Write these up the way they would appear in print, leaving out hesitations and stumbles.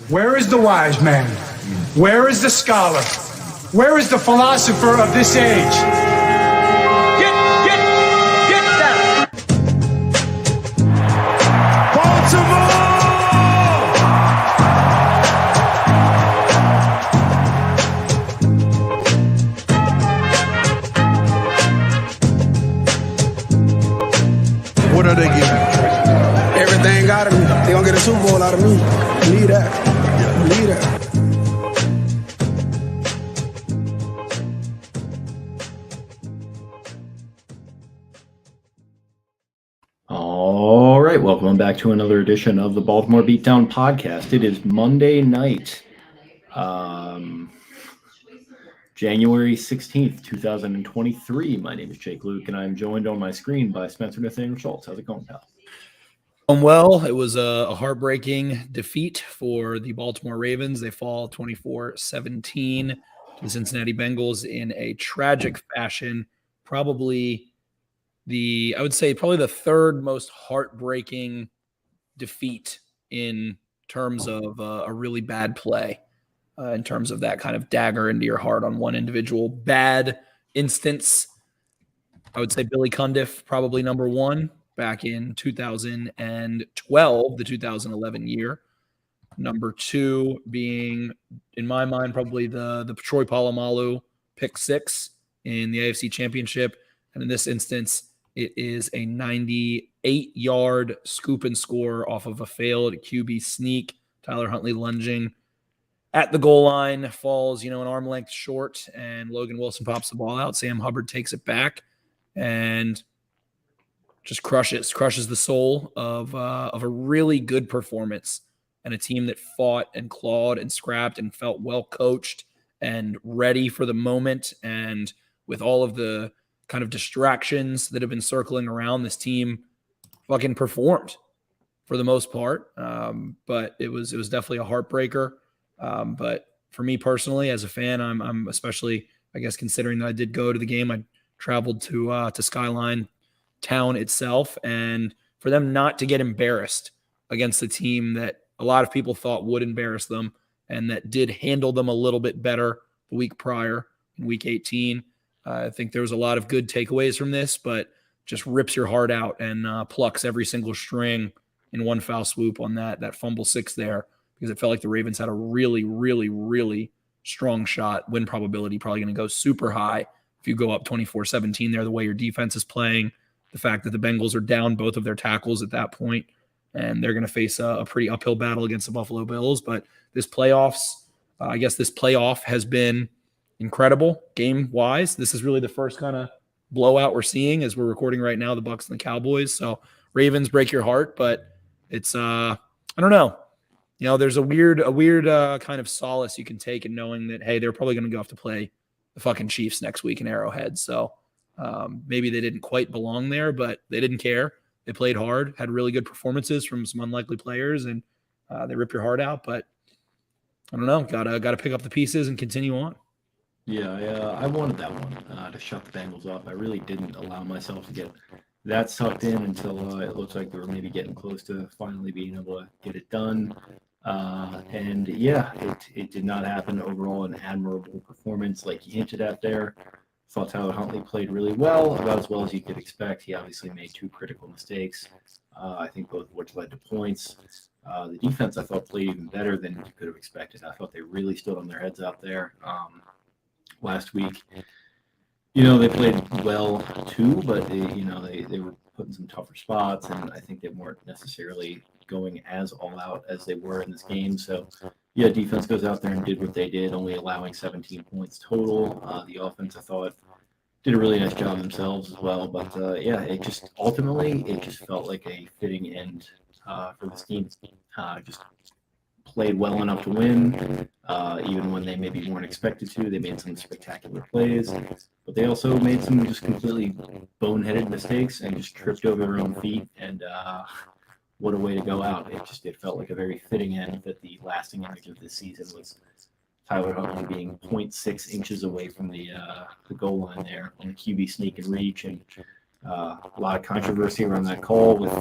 Where is the wise man? Where is the scholar? Where is the philosopher of this age? Get down! Baltimore! What are they giving? Everything out of me. They gonna get a Super Bowl out of me. Believe that. Believe that. All right, welcome back to another edition of the Baltimore Beatdown podcast. It is Monday night, January 16th, 2023. My name is Jake Luke, and I'm joined on my screen by Spencer Nathaniel Schultz. How's it going, pal? Well, it was a heartbreaking defeat for the Baltimore Ravens. They fall 24-17 to the Cincinnati Bengals in a tragic fashion. Probably the third most heartbreaking defeat in terms of a really bad play, in terms of that kind of dagger into your heart on one individual bad instance. I would say Billy Cundiff, probably number one. Back in 2012, the 2011 year. Number two being, in my mind, probably the Troy Polamalu pick six in the AFC Championship. And in this instance, it is a 98-yard scoop and score off of a failed QB sneak. Tyler Huntley lunging at the goal line, falls, an arm length short, and Logan Wilson pops the ball out. Sam Hubbard takes it back and just crushes the soul of a really good performance and a team that fought and clawed and scrapped and felt well coached and ready for the moment. And with all of the kind of distractions that have been circling around, this team fucking performed for the most part. But it was definitely a heartbreaker. But for me personally, as a fan, I'm especially, I guess, considering that I did go to the game. I traveled to Skyline town itself, and for them not to get embarrassed against a team that a lot of people thought would embarrass them and that did handle them a little bit better the week prior in week 18. I think there was a lot of good takeaways from this, but just rips your heart out and plucks every single string in one foul swoop on that fumble six there, because it felt like the Ravens had a really, really, really strong shot. Win probability probably going to go super high if you go up 24-17 there, the way your defense is playing. The fact that the Bengals are down both of their tackles at that point, and they're going to face a pretty uphill battle against the Buffalo Bills. But this playoff has been incredible game-wise. This is really the first kind of blowout we're seeing as we're recording right now, the Bucs and the Cowboys. So Ravens break your heart, but it's I don't know. There's a weird kind of solace you can take in knowing that, hey, they're probably going to go have to play the fucking Chiefs next week in Arrowhead. So maybe they didn't quite belong there, but they didn't care. They played hard, had really good performances from some unlikely players, and they rip your heart out. But I don't know, gotta pick up the pieces and continue on. Yeah, I wanted that one to shut the Bengals up. I really didn't allow myself to get that sucked in until it looked like they were maybe getting close to finally being able to get it done. And yeah, it did not happen. Overall, an admirable performance, like you hinted at there. Thought Tyler Huntley played really well, about as well as you could expect. He obviously made two critical mistakes, I think both of which led to points. The defense, I thought, played even better than you could have expected. I thought they really stood on their heads out there last week. They played well too, but they were put in some tougher spots, and I think they weren't necessarily going as all out as they were in this game. So yeah, defense goes out there and did what they did, only allowing 17 points total. The offense, I thought, did a really nice job themselves as well. But yeah, it just felt like a fitting end for this team. Just played well enough to win, even when they maybe weren't expected to. They made some spectacular plays, but they also made some just completely boneheaded mistakes and just tripped over their own feet. And what a way to go out. It felt like a very fitting end that the lasting image of this season was Tyler Huntley being 0.6 inches away from the goal line there on the QB sneak and reach. And a lot of controversy around that call with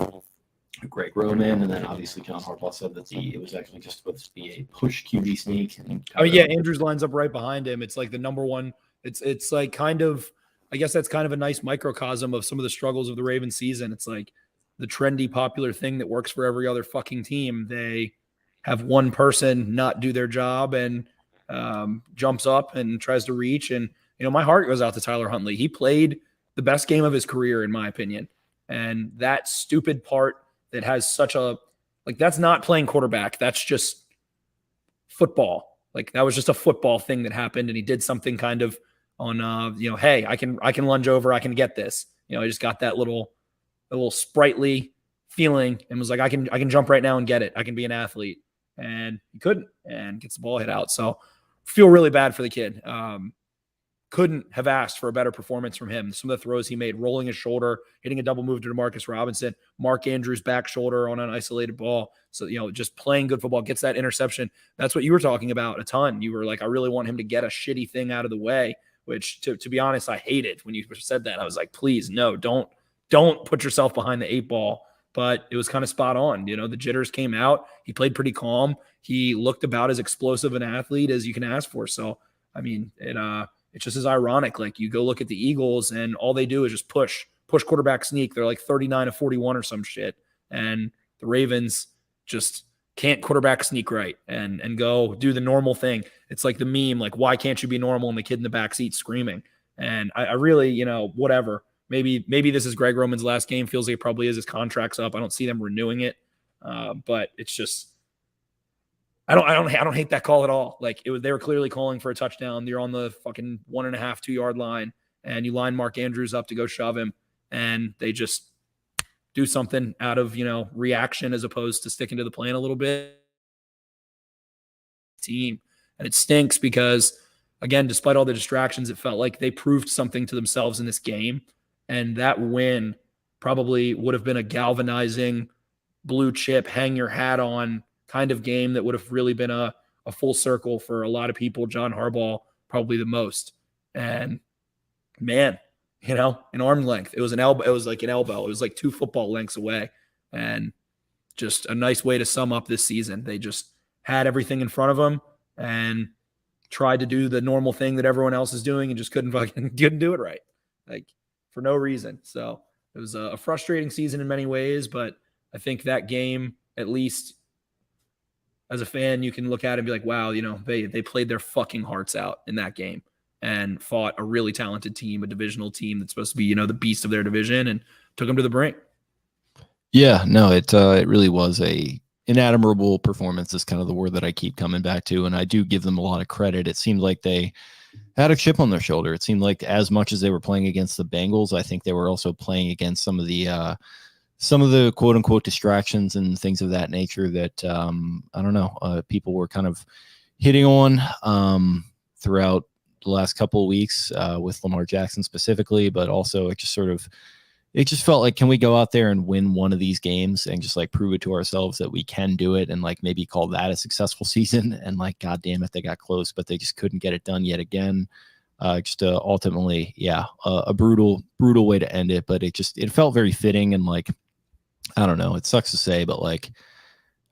Greg Roman, and then obviously John Harbaugh said that it was actually just supposed to be a push QB sneak. And Oh yeah, Andrews lines up right behind him. It's like the number one. It's like kind of, I guess that's kind of a nice microcosm of some of the struggles of the Ravens season. It's like the trendy, popular thing that works for every other fucking team. They have one person not do their job and jumps up and tries to reach. And my heart goes out to Tyler Huntley. He played the best game of his career, in my opinion. And that stupid part that has such a, like, that's not playing quarterback. That's just football. Like, that was just a football thing that happened. And he did something kind of on, hey, I can lunge over. I can get this. I just got that little sprightly feeling and was like, I can jump right now and get it. I can be an athlete. And he couldn't, and gets the ball hit out. So feel really bad for the kid. Couldn't have asked for a better performance from him. Some of the throws he made, rolling his shoulder, hitting a double move to DeMarcus Robinson, Mark Andrews back shoulder on an isolated ball. So, just playing good football, gets that interception. That's what you were talking about a ton. You were like, I really want him to get a shitty thing out of the way, which to be honest, I hated when you said that. I was like, please, no, don't put yourself behind the 8-ball. But it was kind of spot on. The jitters came out. He played pretty calm. He looked about as explosive an athlete as you can ask for. So, I mean, it's just as ironic. Like, you go look at the Eagles and all they do is just push quarterback sneak. They're like 39-41 or some shit. And the Ravens just can't quarterback sneak right and go do the normal thing. It's like the meme, like, why can't you be normal? And the kid in the backseat screaming. And I really, whatever. Maybe this is Greg Roman's last game. Feels like it probably is. His contract's up. I don't see them renewing it. But it's just, I don't hate that call at all. Like, they were clearly calling for a touchdown. You're on the fucking 1.5, 2 yard line, and you line Mark Andrews up to go shove him, and they just do something out of reaction as opposed to sticking to the plan a little bit. Team, and it stinks because, again, despite all the distractions, it felt like they proved something to themselves in this game. And that win probably would have been a galvanizing, blue chip, hang your hat on kind of game that would have really been a full circle for a lot of people. John Harbaugh, probably the most. And man, an arm length. It was an elbow. It was like an elbow. It was like 2 football lengths away. And just a nice way to sum up this season. They just had everything in front of them and tried to do the normal thing that everyone else is doing and just couldn't do it right. Like, for no reason. So it was a frustrating season in many ways, but I think that game, at least as a fan, you can look at it and be like, wow, they played their fucking hearts out in that game and fought a really talented team, a divisional team that's supposed to be, the beast of their division, and took them to the brink. Yeah, no, it really was an admirable performance is kind of the word that I keep coming back to. And I do give them a lot of credit. It seemed like they had a chip on their shoulder. It seemed like as much as they were playing against the Bengals, I think they were also playing against some of the quote unquote distractions and things of that nature that, I don't know, people were kind of hitting on throughout the last couple of weeks with Lamar Jackson specifically, but also it just felt like, can we go out there and win one of these games and just like prove it to ourselves that we can do it and like maybe call that a successful season? And like, God damn it, they got close, but they just couldn't get it done yet again. Ultimately, a brutal way to end it, but it felt very fitting. And like, I don't know, it sucks to say, but like,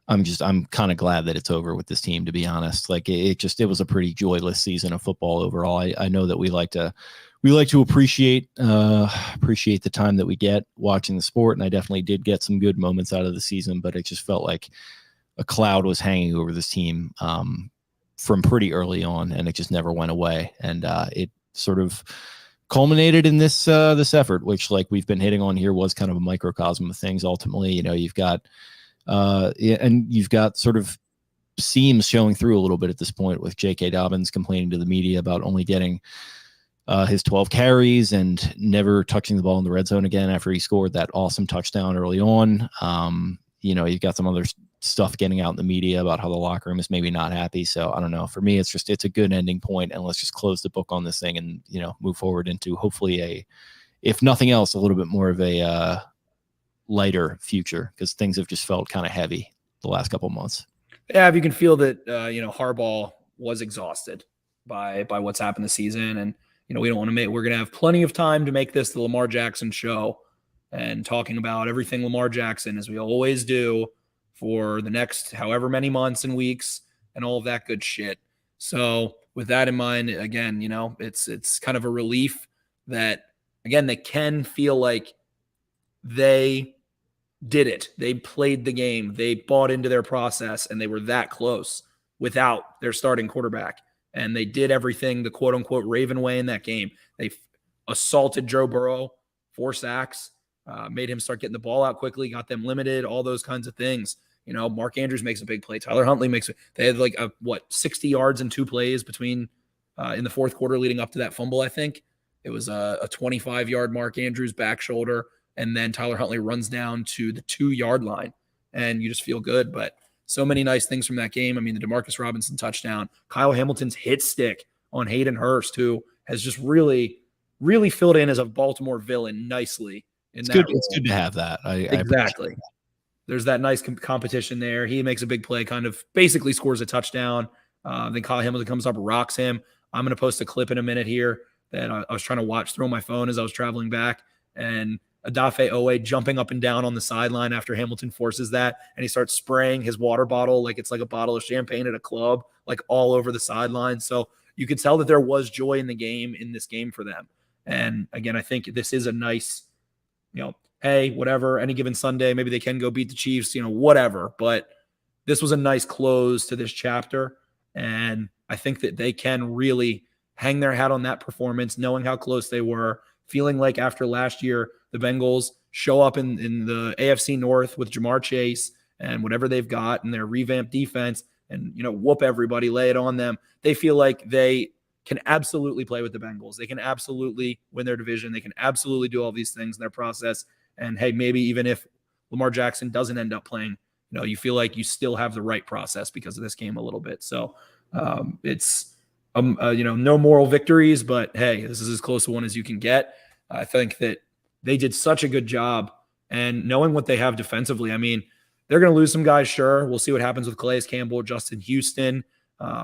I'm kind of glad that it's over with this team, to be honest. Like it was a pretty joyless season of football overall. I know that we like to appreciate the time that we get watching the sport. And I definitely did get some good moments out of the season, but it just felt like a cloud was hanging over this team from pretty early on, and it just never went away. And it sort of culminated in this effort, which, like we've been hitting on here, was kind of a microcosm of things. Ultimately, you've got sort of seams showing through a little bit at this point with J.K. Dobbins complaining to the media about only getting his 12 carries and never touching the ball in the red zone again after he scored that awesome touchdown early on. You've got some other stuff getting out in the media about how the locker room is maybe not happy. So I don't know. For me, it's a good ending point, and let's just close the book on this thing and, move forward into hopefully if nothing else, a little bit more of a lighter future, because things have just felt kind of heavy the last couple of months. Yeah, if you can feel that, Harbaugh was exhausted by what's happened this season, and we don't want to we're going to have plenty of time to make this the Lamar Jackson show, and talking about everything Lamar Jackson, as we always do, for the next however many months and weeks and all of that good shit. So with that in mind, again, it's kind of a relief that, again, they can feel like they did it. They played the game. They bought into their process, and they were that close without their starting quarterback. And they did everything the quote-unquote Raven way in that game. They assaulted Joe Burrow, 4 sacks, made him start getting the ball out quickly, got them limited, all those kinds of things. Mark Andrews makes a big play. Tyler Huntley they had 60 yards in 2 plays between in the fourth quarter leading up to that fumble, I think. It was a 25-yard Mark Andrews back shoulder, and then Tyler Huntley runs down to the 2-yard line, and you just feel good. But so many nice things from that game. I mean, the Demarcus Robinson touchdown, Kyle Hamilton's hit stick on Hayden Hurst, who has just really, really filled in as a Baltimore villain nicely. It's good to have that. Exactly. There's that nice competition there. He makes a big play, kind of basically scores a touchdown. Then Kyle Hamilton comes up, rocks him. I'm going to post a clip in a minute here that I was trying to watch through my phone as I was traveling back, and Adafe Owe jumping up and down on the sideline after Hamilton forces that, and he starts spraying his water bottle like it's like a bottle of champagne at a club, like all over the sideline. So you could tell that there was joy in this game for them. And again, I think this is a nice, hey, whatever, any given Sunday, maybe they can go beat the Chiefs, whatever. But this was a nice close to this chapter. And I think that they can really hang their hat on that performance, knowing how close they were, feeling like after last year, the Bengals show up in the AFC North with Jamar Chase and whatever they've got and their revamped defense and, whoop everybody, lay it on them. They feel like they can absolutely play with the Bengals. They can absolutely win their division. They can absolutely do all these things in their process. And hey, maybe even if Lamar Jackson doesn't end up playing, you feel like you still have the right process because of this game a little bit. So it's, no moral victories, but hey, this is as close to one as you can get. I think that they did such a good job, and knowing what they have defensively, I mean, they're going to lose some guys, sure. We'll see what happens with Calais Campbell, Justin Houston,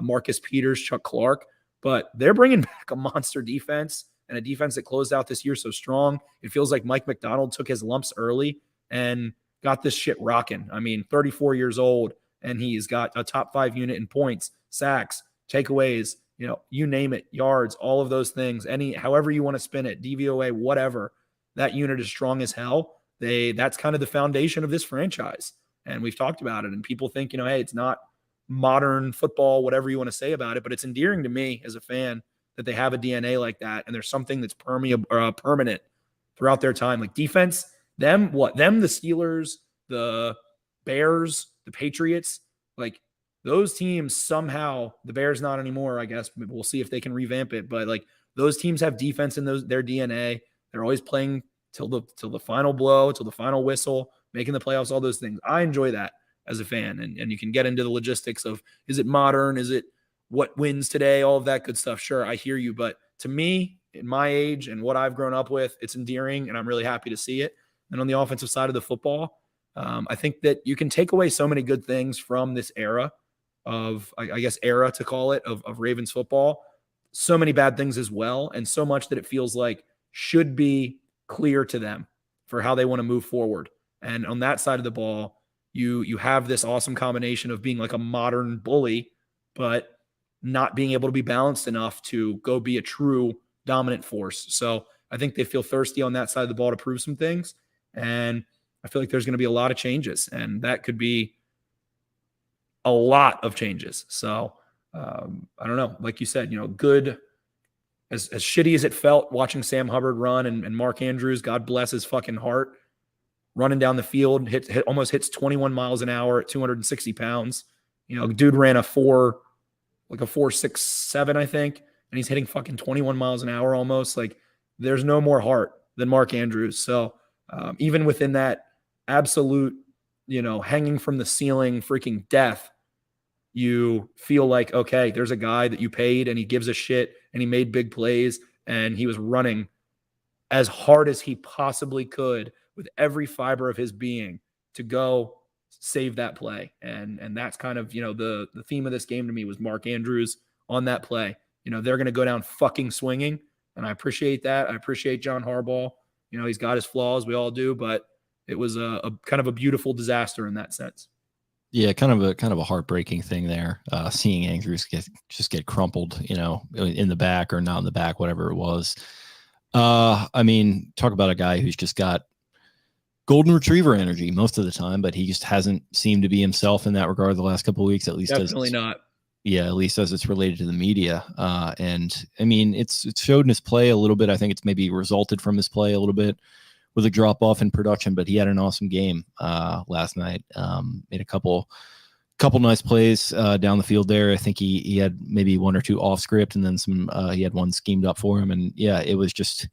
Marcus Peters, Chuck Clark, but they're bringing back a monster defense and a defense that closed out this year so strong. It feels like Mike McDonald took his lumps early and got this shit rocking. I mean, 34 years old, and he's got a top 5 unit in points, sacks, takeaways, you name it, yards, all of those things, however you want to spin it, DVOA, whatever. That unit is strong as hell. That's kind of the foundation of this franchise. And we've talked about it, and people think, hey, it's not modern football, whatever you want to say about it, but it's endearing to me as a fan that they have a DNA like that, and there's something that's permanent throughout their time. Like defense, the Steelers, the Bears, the Patriots, like those teams somehow, the Bears not anymore, I guess. We'll see if they can revamp it, but like those teams have defense in their DNA. They're always playing till the final blow, till the final whistle, making the playoffs, all those things. I enjoy that as a fan, and you can get into the logistics of, is it modern? Is it what wins today? All of that good stuff. Sure, I hear you, but to me, in my age and what I've grown up with, it's endearing, and I'm really happy to see it. And on the offensive side of the football, I think that you can take away so many good things from this era of, I guess, era to call it, of Ravens football. So many bad things as well, and so much that it feels like should be clear to them for how they want to move forward. And on that side of the ball, you have this awesome combination of being like a modern bully, but not being able to be balanced enough to go be a true dominant force. So I think they feel thirsty on that side of the ball to prove some things. And I feel like there's going to be a lot of changes, and that could be a lot of changes. So I don't know, like you said, good, as shitty as it felt watching Sam Hubbard run and Mark Andrews, God bless his fucking heart, running down the field, almost hits 21 miles an hour at 260 pounds. Dude ran a 4.67, I think, and he's hitting fucking 21 miles an hour almost. Like, there's no more heart than Mark Andrews. So even within that absolute, hanging from the ceiling freaking death, you feel like, okay, there's a guy that you paid and he gives a shit and he made big plays and he was running as hard as he possibly could with every fiber of his being to go save that play. And that's kind of, the theme of this game to me was Mark Andrews on that play. They're going to go down fucking swinging, and I appreciate that. I appreciate John Harbaugh He's got his flaws. We all do, but it was a kind of a beautiful disaster in that sense. Yeah, kind of a heartbreaking thing there. Seeing Andrews get crumpled, in the back or not in the back, whatever it was. I mean, talk about a guy who's just got golden retriever energy most of the time, but he just hasn't seemed to be himself in that regard the last couple of weeks, at least. Definitely not. Yeah, at least as it's related to the media. And I mean, it's showed in his play a little bit. I think it's maybe resulted from his play a little bit with a drop off in production, but he had an awesome game last night. Made a couple nice plays down the field there. I think he had maybe one or two off script, and then some. He had one schemed up for him, and yeah, it was just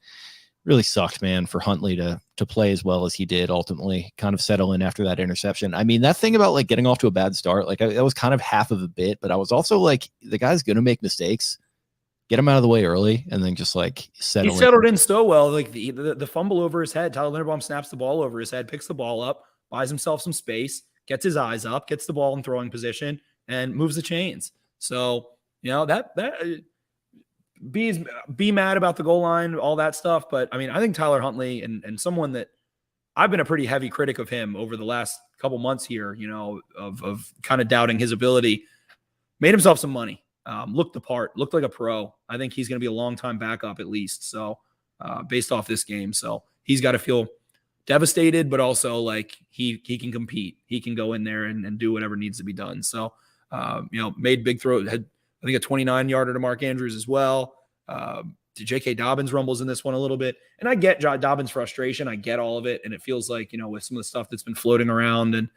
really sucked, man, for Huntley to play as well as he did. Ultimately, kind of settle in after that interception. I mean, that thing about like getting off to a bad start, like that was kind of half of a bit, but I was also like, the guy's gonna make mistakes. Get him out of the way early, and then just like settle. He settled in so well. Like the fumble over his head. Tyler Linderbaum snaps the ball over his head, picks the ball up, buys himself some space, gets his eyes up, gets the ball in throwing position, and moves the chains. So that be mad about the goal line, all that stuff. But I mean, I think Tyler Huntley and someone that I've been a pretty heavy critic of him over the last couple months here, of kind of doubting his ability, made himself some money. Looked the part, looked like a pro. I think he's going to be a long-time backup at least. So based off this game, so he's got to feel devastated, but also like he can compete. He can go in there and do whatever needs to be done. So, made big throw, had I think a 29-yarder to Mark Andrews as well. J.K. Dobbins rumbles in this one a little bit. And I get Dobbins' frustration. I get all of it. And it feels like, with some of the stuff that's been floating around and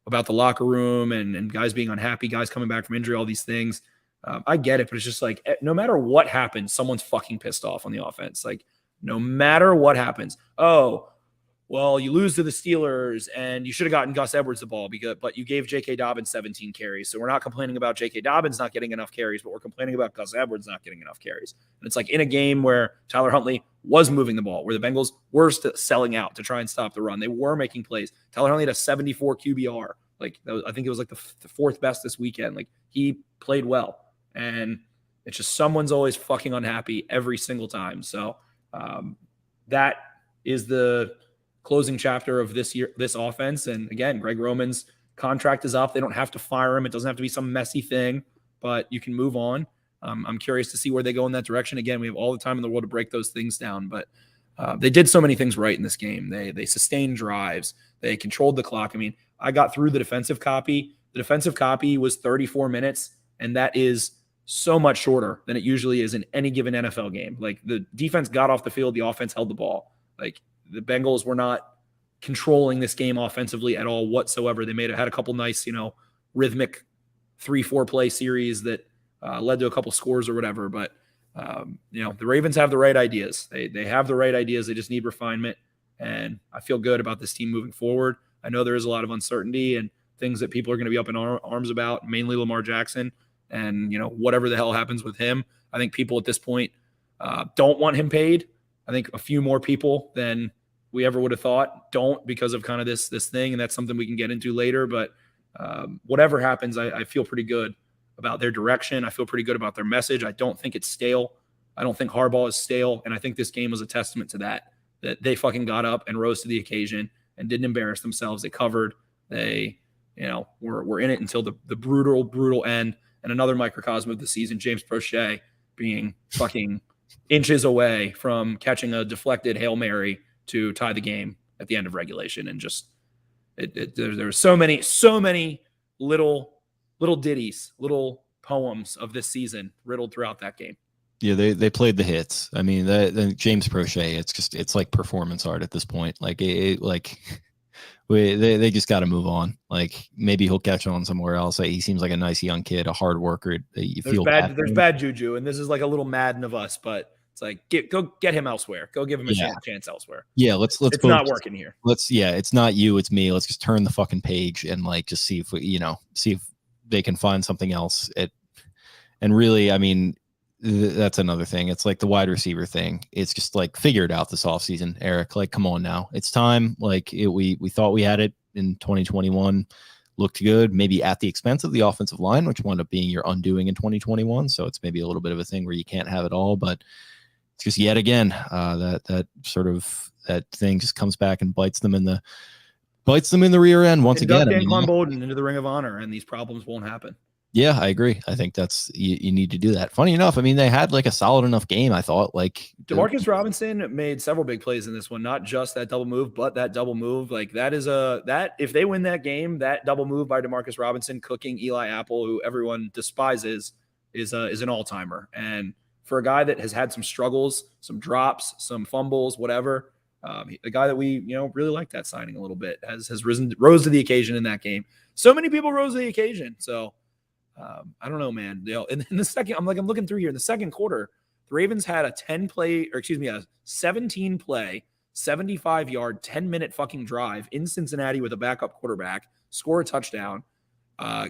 about the locker room and guys being unhappy, guys coming back from injury, all these things. I get it, but it's just like, no matter what happens, someone's fucking pissed off on the offense. Like, no matter what happens. Oh, well, you lose to the Steelers and you should have gotten Gus Edwards the ball but you gave J.K. Dobbins 17 carries. So we're not complaining about J.K. Dobbins not getting enough carries, but we're complaining about Gus Edwards not getting enough carries. And it's like in a game where Tyler Huntley was moving the ball, where the Bengals were selling out to try and stop the run. They were making plays. Tyler Huntley had a 74 QBR. Like, I think it was like the fourth best this weekend. Like, he played well. And it's just someone's always fucking unhappy every single time. So that is the closing chapter of this offense. And again, Greg Roman's contract is up. They don't have to fire him. It doesn't have to be some messy thing, but you can move on. I'm curious to see where they go in that direction. Again, we have all the time in the world to break those things down, but they did so many things right in this game. They sustained drives. They controlled the clock. I mean, I got through the defensive copy. The defensive copy was 34 minutes, and that is so much shorter than it usually is in any given NFL game. Like, the defense got off the field, the offense held the ball. Like, the Bengals were not controlling this game offensively at all whatsoever. They had a couple nice, rhythmic 3-4 play series that led to a couple scores or whatever. But, the Ravens have the right ideas. They have the right ideas. They just need refinement. And I feel good about this team moving forward. I know there is a lot of uncertainty and things that people are going to be up in arms about, mainly Lamar Jackson. And, whatever the hell happens with him, I think people at this point don't want him paid. I think a few more people than we ever would have thought don't, because of kind of this thing. And that's something we can get into later. But whatever happens, I feel pretty good about their direction. I feel pretty good about their message. I don't think it's stale. I don't think Harbaugh is stale. And I think this game was a testament to that they fucking got up and rose to the occasion and didn't embarrass themselves. They covered. They, were in it until the brutal end. And another microcosm of the season, James Prochet being fucking inches away from catching a deflected Hail Mary to tie the game at the end of regulation. And just there were so many little ditties, little poems of this season riddled throughout that game. Yeah, they played the hits. I mean, the James Prochet, it's like performance art at this point. Like they just got to move on. Like, maybe he'll catch on somewhere else. He seems like a nice young kid, a hard worker. There's bad juju, and this is like a little Madden of us, but it's like go get him elsewhere. Go give him a chance elsewhere. Yeah, let's. It's not working here. It's not you, it's me. Let's just turn the fucking page and like just see if see if they can find something else. And really, I mean, that's another thing. It's like the wide receiver thing. It's just like, figure it out this offseason, Eric. Like, come on now. It's time. Like, we thought we had it in 2021. Looked good, maybe at the expense of the offensive line, which wound up being your undoing in 2021. So it's maybe a little bit of a thing where you can't have it all. But just yet again, that thing just comes back and bites them in the rear end once again. Daquan Bolden into the Ring of Honor, and these problems won't happen. Yeah, I agree. I think that's you need to do that. Funny enough, I mean, they had like a solid enough game. I thought Demarcus Robinson made several big plays in this one, not just that double move, but that double move. Like that if they win that game, that double move by Demarcus Robinson cooking Eli Apple, who everyone despises, is an all-timer. And for a guy that has had some struggles, some drops, some fumbles, whatever, a guy that we really like that signing a little bit rose to the occasion in that game. So many people rose to the occasion. So. I don't know, man. In the second, I'm looking through here. In the second quarter, the Ravens had a 17-play, 75-yard, 10-minute fucking drive in Cincinnati with a backup quarterback, score a touchdown,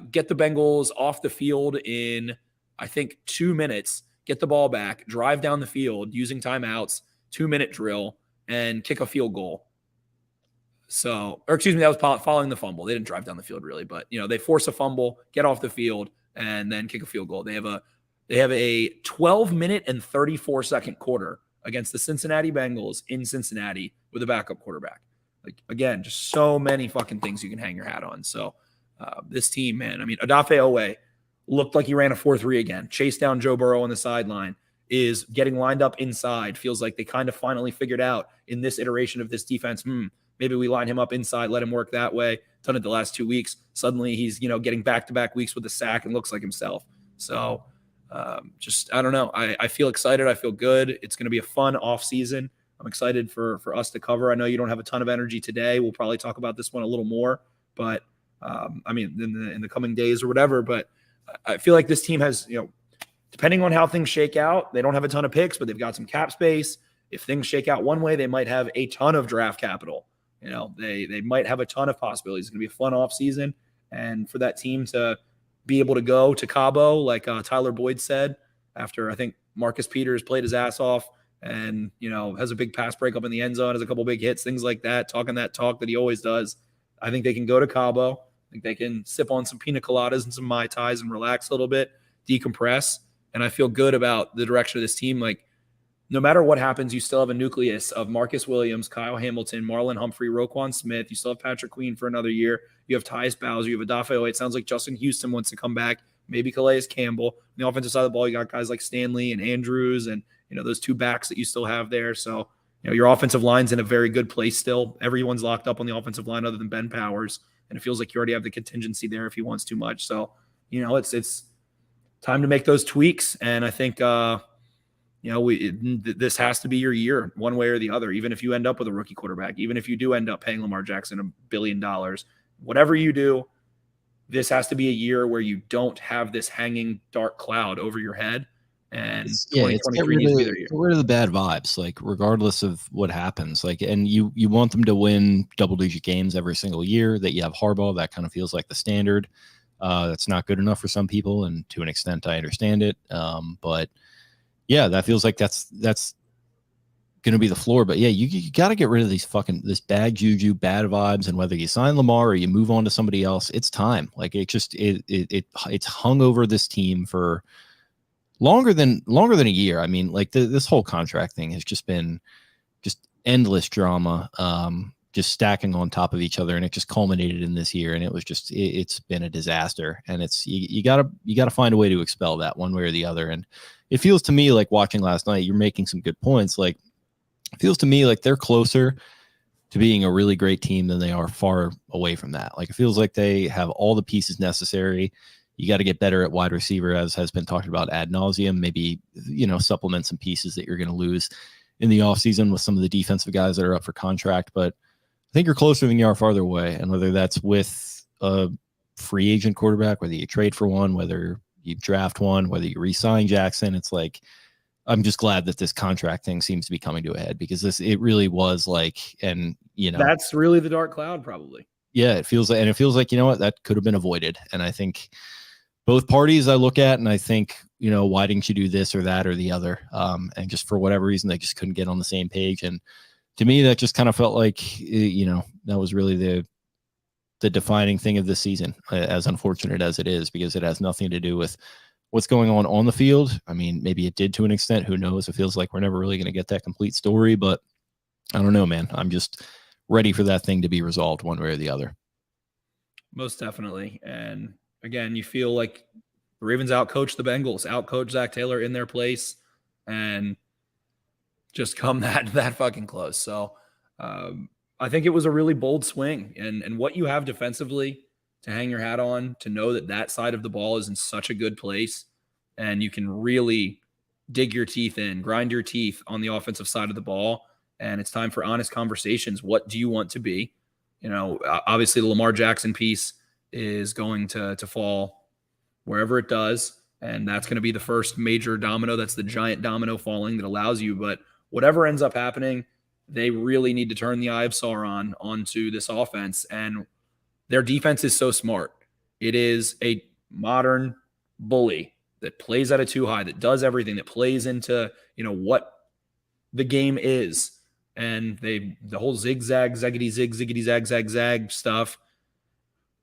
get the Bengals off the field in, I think, 2 minutes, get the ball back, drive down the field using timeouts, 2-minute drill, and kick a field goal. That was following the fumble. They didn't drive down the field really, but they force a fumble, get off the field, and then kick a field goal. They have a 12-minute and 34-second quarter against the Cincinnati Bengals in Cincinnati with a backup quarterback. Like again, just so many fucking things you can hang your hat on. So this team, man. I mean, Odafe Owe looked like he ran a 4-3 again. Chased down Joe Burrow on the sideline. Is getting lined up inside. Feels like they kind of finally figured out in this iteration of this defense. Maybe we line him up inside, let him work that way. Done it the last 2 weeks. Suddenly he's, getting back-to-back weeks with a sack and looks like himself. So I don't know. I feel excited. I ffeel good. It's going to be a fun offseason. I'm excited for us to cover. I know you don't have a ton of energy today. We'll probably talk about this one a little more, but in the coming days or whatever. But I feel like this team has, depending on how things shake out, they don't have a ton of picks, but they've got some cap space. If things shake out one way, they might have a ton of draft capital. They might have a ton of possibilities. It's going to be a fun offseason. And for that team to be able to go to Cabo, like Tyler Boyd said, after I think Marcus Peters played his ass off and, has a big pass breakup in the end zone, has a couple big hits, things like that, talking that talk that he always does. I think they can go to Cabo. I think they can sip on some pina coladas and some Mai Tais and relax a little bit, decompress. And I feel good about the direction of this team. Like, no matter what happens, you still have a nucleus of Marcus Williams, Kyle Hamilton, Marlon Humphrey, Roquan Smith. You still have Patrick Queen for another year. You have Tyus Bowser. You have Odafe Owe. It sounds like Justin Houston wants to come back. Maybe Calais Campbell. On the offensive side of the ball, you got guys like Stanley and Andrews and, those two backs that you still have there. So, your offensive line's in a very good place still. Everyone's locked up on the offensive line other than Ben Powers. And it feels like you already have the contingency there if he wants too much. So, it's time to make those tweaks. And I think, this has to be your year one way or the other, even if you end up with a rookie quarterback, even if you do end up paying Lamar Jackson $1 billion, whatever you do, this has to be a year where you don't have this hanging dark cloud over your head. And 2023 needs to be their year. Get rid of the bad vibes, like regardless of what happens. Like, and you want them to win double-digit games every single year. That you have Harbaugh, that kind of feels like the standard. That's not good enough for some people, and to an extent, I understand it. But yeah, that feels like that's going to be the floor. But yeah, you got to get rid of this bad juju, bad vibes, and whether you sign Lamar or you move on to somebody else, it's time. Like it's hung over this team for longer than a year. I mean, like this whole contract thing has just been just endless drama, just stacking on top of each other, and it just culminated in this year. And it was just it's been a disaster. And it's you gotta find a way to expel that one way or the other. And it feels to me like watching last night, you're making some good points. Like, it feels to me like they're closer to being a really great team than they are far away from that. Like, it feels like they have all the pieces necessary. You got to get better at wide receiver, as has been talked about ad nauseum. Maybe, supplement some pieces that you're going to lose in the offseason with some of the defensive guys that are up for contract. But I think you're closer than you are farther away. And whether that's with a free agent quarterback, whether you trade for one, whether you draft one, whether you re-sign Jackson, it's like, I'm just glad that this contract thing seems to be coming to a head, because it really was like, and that's really the dark cloud probably. Yeah, it feels like, that could have been avoided. And I think both parties I look at and I think, why didn't you do this or that or the other? And just for whatever reason, they just couldn't get on the same page. And to me, that just kind of felt like, that was really the defining thing of this season, as unfortunate as it is, because it has nothing to do with what's going on the field. I mean, maybe it did to an extent. Who knows? It feels like we're never really going to get that complete story, but I don't know, man. I'm just ready for that thing to be resolved one way or the other. Most definitely. And again, you feel like the Ravens outcoached the Bengals, outcoached Zach Taylor in their place, and just come that fucking close. So I think it was a really bold swing, and what you have defensively to hang your hat on, to know that side of the ball is in such a good place, and you can really dig your teeth in, grind your teeth on the offensive side of the ball. And it's time for honest conversations. What do you want to be? You know, obviously the Lamar Jackson piece is going to fall wherever it does. And that's going to be the first major domino. That's the giant domino falling that allows you. But whatever ends up happening, they really need to turn the eye of Sauron onto this offense. And their defense is so smart. It is a modern bully that plays at a too high, that does everything, that plays into, what the game is. And the whole zigzag, zaggity zig, ziggity zag, zag, zag stuff.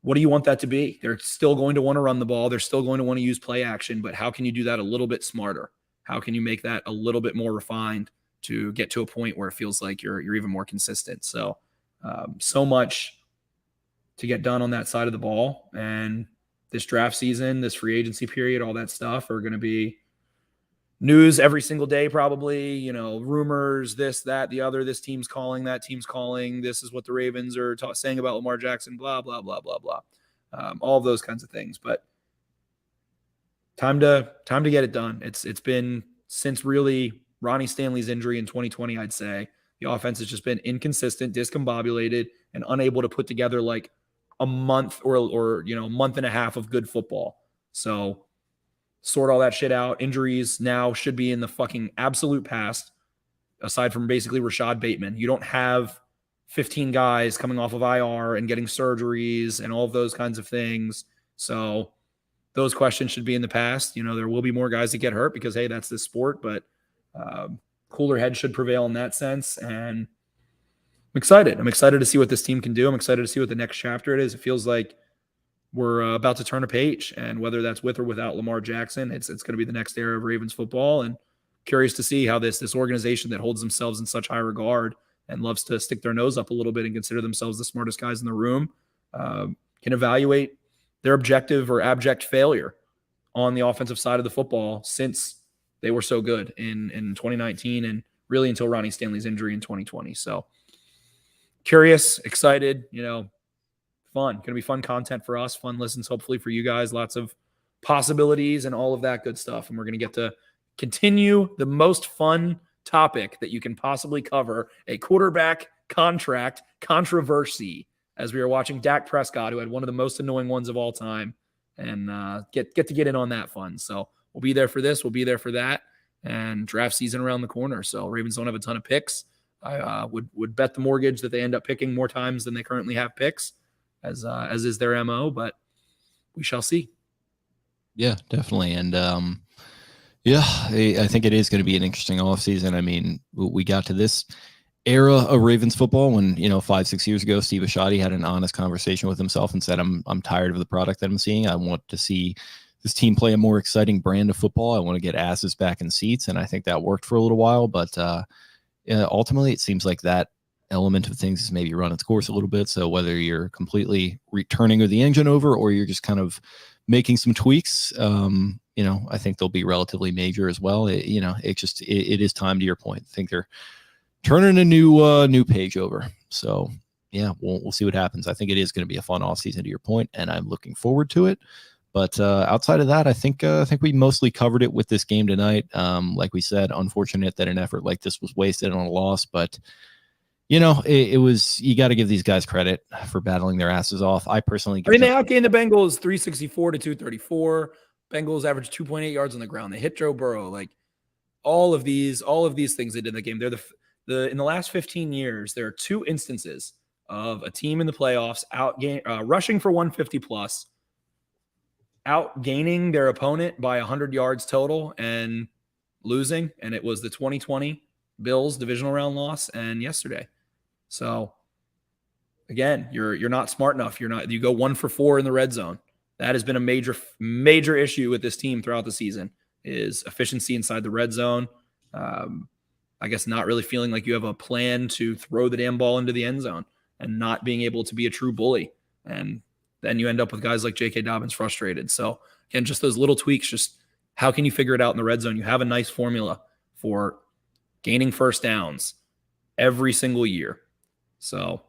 What do you want that to be? They're still going to want to run the ball. They're still going to want to use play action, but how can you do that a little bit smarter? How can you make that a little bit more refined to get to a point where it feels like you're even more consistent? So, so much to get done on that side of the ball. And this draft season, this free agency period, all that stuff are going to be news every single day, probably, rumors, this, that, the other, this team's calling, that team's calling, this is what the Ravens are saying about Lamar Jackson, blah, blah, blah, blah, blah. All of those kinds of things. But time to get it done. It's been since really Ronnie Stanley's injury in 2020, I'd say. The offense has just been inconsistent, discombobulated, and unable to put together like a month or a month and a half of good football. So sort all that shit out. Injuries now should be in the fucking absolute past, aside from basically Rashad Bateman. You don't have 15 guys coming off of IR and getting surgeries and all of those kinds of things. So those questions should be in the past. There will be more guys that get hurt because, hey, that's this sport, but cooler heads should prevail in that sense. And I'm excited. I'm excited to see what this team can do. I'm excited to see what the next chapter it is. It feels like we're about to turn a page, and whether that's with or without Lamar Jackson, it's going to be the next era of Ravens football. And curious to see how this organization that holds themselves in such high regard and loves to stick their nose up a little bit and consider themselves the smartest guys in the room can evaluate their objective or abject failure on the offensive side of the football since they were so good in 2019 and really until Ronnie Stanley's injury in 2020. So curious, excited, fun. Going to be fun content for us, fun listens hopefully for you guys, lots of possibilities and all of that good stuff. And we're going to get to continue the most fun topic that you can possibly cover, a quarterback contract controversy, as we are watching Dak Prescott, who had one of the most annoying ones of all time, and get in on that fun. So we'll be there for this. We'll be there for that. And draft season around the corner. So Ravens don't have a ton of picks. I would bet the mortgage that they end up picking more times than they currently have picks, as is their MO, but we shall see. Yeah, definitely. And I think it is going to be an interesting offseason. I mean, we got to this era of Ravens football when, 5-6 years ago, Steve Ashadi had an honest conversation with himself and said, I'm tired of the product that I'm seeing. I want to see this team play a more exciting brand of football. I want to get asses back in seats. And I think that worked for a little while, but ultimately it seems like that element of things has maybe run its course a little bit. So whether you're completely returning the engine over or you're just kind of making some tweaks, I think they'll be relatively major as well. It is time, to your point. I think they're turning a new page over. So yeah, we'll see what happens. I think it is going to be a fun offseason, to your point, and I'm looking forward to it. But outside of that, I think we mostly covered it with this game tonight. Like we said, unfortunate that an effort like this was wasted on a loss, but it was, you got to give these guys credit for battling their asses off. I personally, they outgained the Bengals 364 to 234. Bengals averaged 2.8 yards on the ground. They hit Joe Burrow. Like all of these things they did in the game. They're in the last 15 years, there are two instances of a team in the playoffs rushing for 150 plus, outgaining their opponent by 100 yards total and losing. And it was the 2020 Bills divisional round loss and yesterday. So again, you're not smart enough. You go 1 for 4 in the red zone. That has been a major issue with this team throughout the season is efficiency inside the red zone. I guess not really feeling like you have a plan to throw the damn ball into the end zone and not being able to be a true bully. And then you end up with guys like J.K. Dobbins frustrated. So again, just those little tweaks, just how can you figure it out in the red zone? You have a nice formula for gaining first downs every single year. So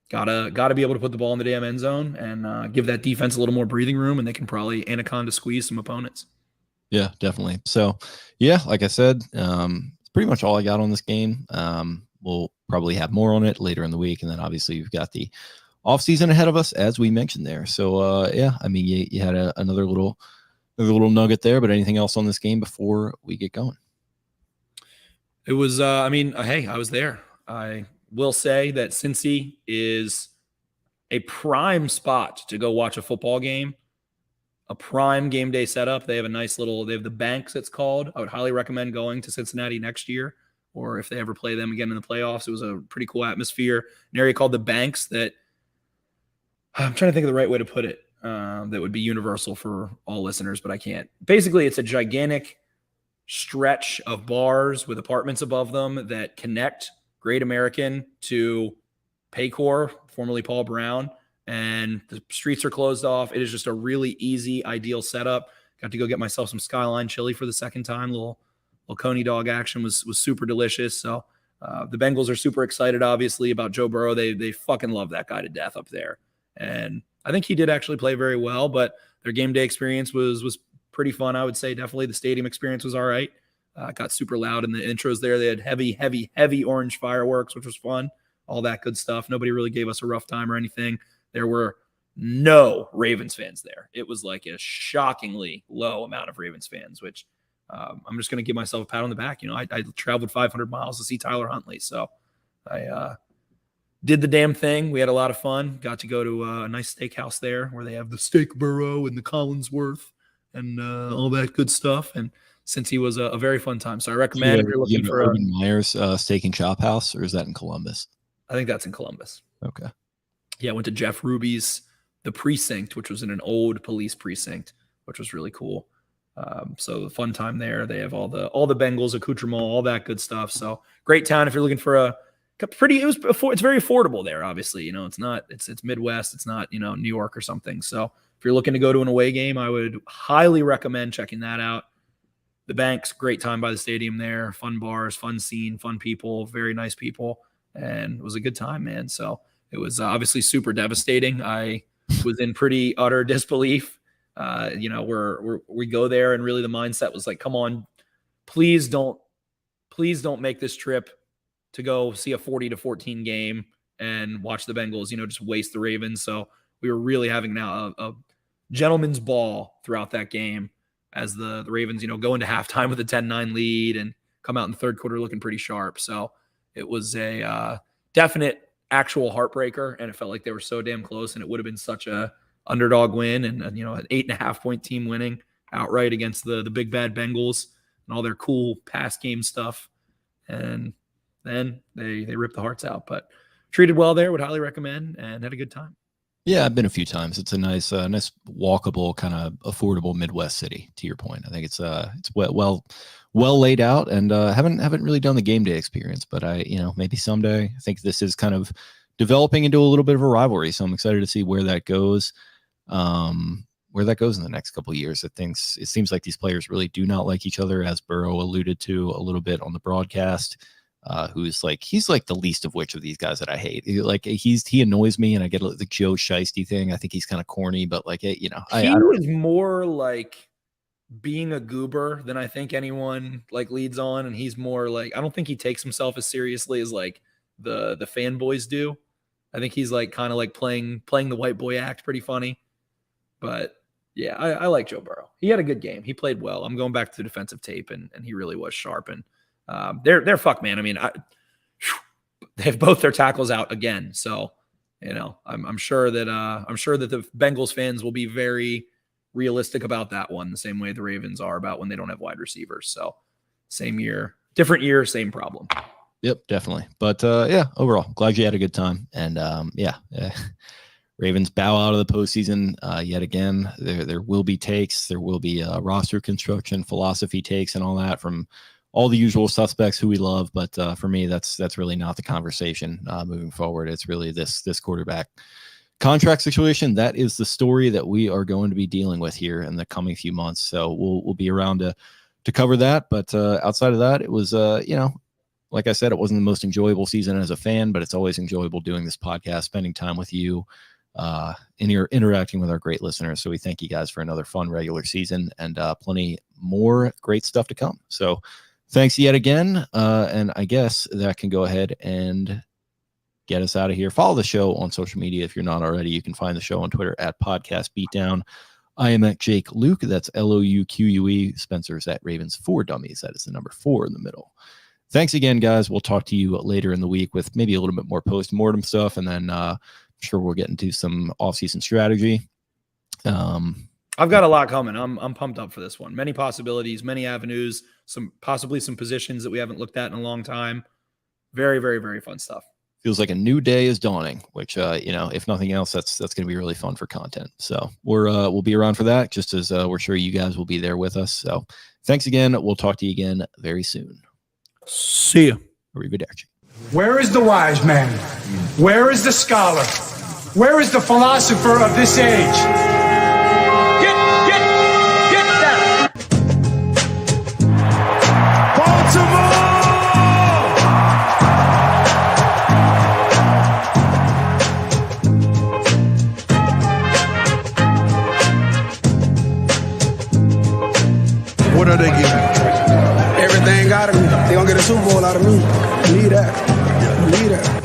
gotta be able to put the ball in the damn end zone and give that defense a little more breathing room, and they can probably anaconda squeeze some opponents. Yeah, definitely. So, yeah, like I said, it's pretty much all I got on this game. We'll probably have more on it later in the week, and then obviously you've got the offseason ahead of us, as we mentioned there. So, yeah, I mean, you had another little nugget there, but anything else on this game before we get going? It was, hey, I was there. I will say that Cincy is a prime spot to go watch a football game. A prime game day setup. They have a nice they have the Banks, it's called. I would highly recommend going to Cincinnati next year, or if they ever play them again in the playoffs. It was a pretty cool atmosphere. An area called the Banks that I'm trying to think of the right way to put it that would be universal for all listeners, but I can't. Basically, it's a gigantic stretch of bars with apartments above them that connect Great American to Paycor, formerly Paul Brown. And the streets are closed off. It is just a really easy, ideal setup. Got to go get myself some Skyline chili for the second time. Little Coney dog action was super delicious. So the Bengals are super excited, obviously, about Joe Burrow. They fucking love that guy to death up there. And I think he did actually play very well, but their game day experience was pretty fun, I would say. Definitely the stadium experience was all right. Got super loud in the intros there. They had heavy orange fireworks, which was fun. All that good stuff. Nobody really gave us a rough time or anything. There were no Ravens fans there. It was like a shockingly low amount of Ravens fans, which I'm just going to give myself a pat on the back. You know, I traveled 500 miles to see Tyler Huntley. So I did the damn thing. We had a lot of fun. Got to go to a nice steakhouse there where they have the steak burrow and the Collinsworth and all that good stuff. And since he was a very fun time. So I recommend if you're looking for Urban Meyer's Steak and Chop House, or is that in Columbus? I think that's in Columbus. Okay. Yeah, I went to Jeff Ruby's The Precinct, which was in an old police precinct, which was really cool. So the fun time there. They have all the Bengals, accoutrement, all that good stuff. So great town if you're looking for it's very affordable there, obviously. You know, it's Midwest, it's not, you know, New York or something. So if you're looking to go to an away game, I would highly recommend checking that out. The Banks, great time by the stadium there, fun bars, fun scene, fun people, very nice people, and it was a good time, man. So it was obviously super devastating. I was in pretty utter disbelief. You know, we go there and really the mindset was like, come on, please don't make this trip to go see a 40-14 game and watch the Bengals, you know, just waste the Ravens. So we were really having now a gentleman's ball throughout that game as the Ravens, you know, go into halftime with a 10-9 lead and come out in the third quarter looking pretty sharp. So it was a definite actual heartbreaker, and it felt like they were so damn close, and it would have been such a underdog win, and you know, an 8.5-point team winning outright against the big bad Bengals and all their cool past game stuff. And then they ripped the hearts out, but treated well there. Would highly recommend, and had a good time. Yeah, I've been a few times. It's a nice walkable, kind of affordable Midwest city. To your point, I think it's well laid out, and haven't really done the game day experience, but maybe someday. I think this is kind of developing into a little bit of a rivalry, so I'm excited to see where that goes. In the next couple of years. It seems like these players really do not like each other, as Burrow alluded to a little bit on the broadcast. He's like the least of which of these guys that I hate. He annoys me, and I get the Joe Shiesty thing. I think he's kind of corny, but he was more like being a goober than I think anyone leads on, and he's more like, I don't think he takes himself as seriously as the fanboys do. I think he's kind of playing the white boy act, pretty funny. But yeah, I like Joe Burrow. He had a good game. He played well. I'm going back to the defensive tape, and he really was sharp. And they're fucked, man. I mean, they have both their tackles out again. So, I'm sure that the Bengals fans will be very realistic about that one, the same way the Ravens are about when they don't have wide receivers. So same year, different year, same problem. Yep, definitely. But overall, glad you had a good time. And Ravens bow out of the postseason yet again. There will be takes. There will be roster construction, philosophy takes, and all that from all the usual suspects who we love. But for me, that's really not the conversation moving forward. It's really this quarterback contract situation. That is the story that we are going to be dealing with here in the coming few months. So we'll be around to cover that. But outside of that, it was like I said, it wasn't the most enjoyable season as a fan, but it's always enjoyable doing this podcast, spending time with you, and you're interacting with our great listeners. So we thank you guys for another fun regular season and plenty more great stuff to come. So thanks yet again. And I guess that can go ahead and get us out of here. Follow the show on social media if you're not already. You can find the show on Twitter at Podcast Beatdown. I am at Jake Luke. That's LOUQUE. Spencer's at Ravens 4 Dummies. That is the number 4 in the middle. Thanks again, guys. We'll talk to you later in the week with maybe a little bit more post-mortem stuff, and then I'm sure we'll get into some off-season strategy. I've got a lot coming. I'm pumped up for this one. Many possibilities, many avenues, possibly some positions that we haven't looked at in a long time. Very, very, very fun stuff. Feels like a new day is dawning, which if nothing else, that's going to be really fun for content. So we'll be around for that, just as we're sure you guys will be there with us. So thanks again. We'll talk to you again very soon. See ya. Arrivederci. Where is the wise man? Where is the scholar? Where is the philosopher of this age? Get down! Baltimore! What are they giving? Everything out of me. They gonna get a Super Bowl out of me. Believe that. Believe that.